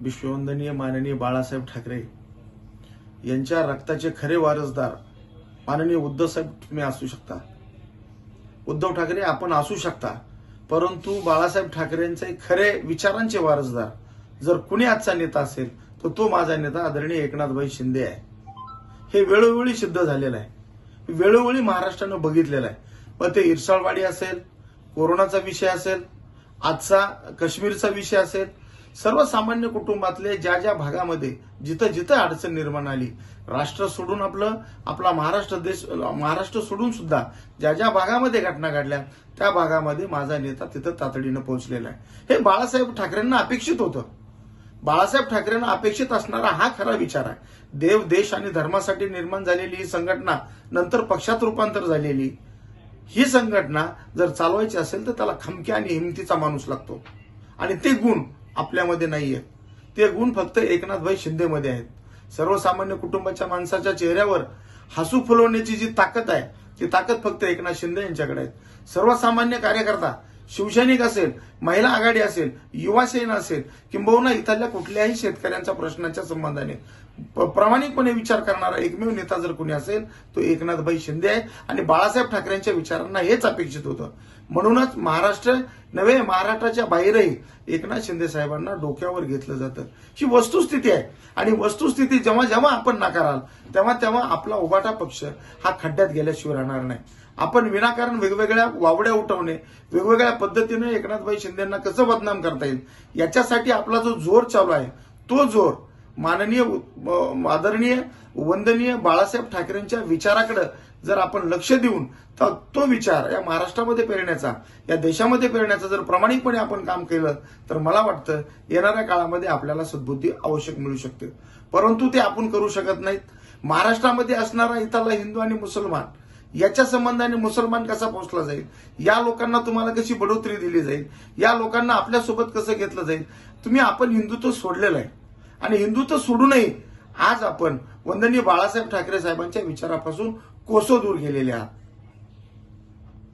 विश्ववंदनीय माननीय बाळासाहेब ठाकरे यांच्या रक्ताचे खरे वारसदार माननीय उद्धव साहेब तुम्ही असू शकता, उद्धव ठाकरे आपण असू शकता, परंतु बाळासाहेब ठाकरेंचे खरे विचारांचे वारसदार जर कुणी आजचा नेता असेल तर तो माझा नेता आदरणीय एकनाथभाई शिंदे आहे. हे वेळोवेळी सिद्ध झालेलं आहे, वेळोवेळी महाराष्ट्रानं बघितलेलं आहे. पण ते इरसाळवाडी असेल, कोरोनाचा विषय असेल, आजचा काश्मीरचा विषय असेल, सर्वसामान्य कुटुंबातले ज्या ज्या भागामध्ये जिथं जिथं अडचण निर्माण आली, राष्ट्र सोडून आपला महाराष्ट्र सोडून सुद्धा ज्या ज्या भागामध्ये घटना घडल्या त्या भागामध्ये माझा नेता तिथं तातडीनं पोहोचलेला आहे. हे बाळासाहेब ठाकरेंना अपेक्षित होतं. बाळासाहेब ठाकरेंना अपेक्षित असणारा हा खरा विचार आहे. देव, देश आणि धर्मासाठी निर्माण झालेली ही संघटना नंतर पक्षात रूपांतर झालेली ही संघटना जर चालवायची असेल तर त्याला खमक्या आणि हिमतीचा माणूस लागतो, आणि ते गुण आपल्यामध्ये नाहीये. ते गुण फक्त एकनाथभाई शिंदेमध्ये आहेत. सर्वसामान्य कुटुंबाच्या माणसाच्या चेहऱ्यावर हसू फुलवण्याची जी ताकद आहे ती ताकद फक्त एकनाथ शिंदे यांच्याकडे आहे. सर्वसामान्य कार्यकर्ता, शिवसैनिक असेल, महिला आघाडी असेल, युवा सेना असेल, किंबहुना इथल्या कुठल्याही शेतकऱ्यांच्या प्रश्नाच्या संबंधाने प्रामाणिकपणे विचार करणारा एकमेव नेता जर कोणी असेल तो एकनाथभाई शिंदे आहे. आणि बाळासाहेब ठाकरेंच्या विचारांना हेच अपेक्षित होतं. म्हणूनच महाराष्ट्र नव्हे, महाराष्ट्राच्या बाहेरही एकनाथ शिंदे साहेबांना डोक्यावर घेतलं जातं. ही वस्तुस्थिती आहे. आणि वस्तुस्थिती जेव्हा जेव्हा आपण नाकाराल तेव्हा तेव्हा आपला उभाटा पक्ष हा खड्ड्यात गेल्याशिवाय राहणार नाही. आपण विनाकारण वेगवेगळ्या वावड्या उठवणे, वेगवेगळ्या पद्धतीने एकनाथभाई शिंदेंना कसं बदनाम करता येईल याच्यासाठी आपला जो जोर चालू आहे तो जोर माननीय आदरणीय वंदनीय बाळासाहेब ठाकरेंच्या विचाराकडे जर आपण लक्ष देऊन तर तो विचार या महाराष्ट्रामध्ये पेरण्याचा, या देशामध्ये पेरण्याचा जर प्रामाणिकपणे आपण काम केलं तर मला वाटतं येणाऱ्या काळामध्ये आपल्याला सद्बुद्धी आवश्यक मिळू शकते. परंतु ते आपण करू शकत नाहीत. महाराष्ट्रामध्ये असणारा इथला हिंदू आणि मुसलमान याच्या संबंधाने मुसलमान कसा पोहोचला जाईल, या लोकांना तुम्हाला कशी बढोतरी दिली जाईल, या लोकांना आपल्यासोबत कसं घेतलं जाईल. आपण हिंदुत्व सोडलेलं आहे आणि हिंदुत्व सोडूनही आज आपण वंदनीय बाळासाहेब ठाकरे साहेबांच्या विचारापासून कोसो दूर गेलेले आहात.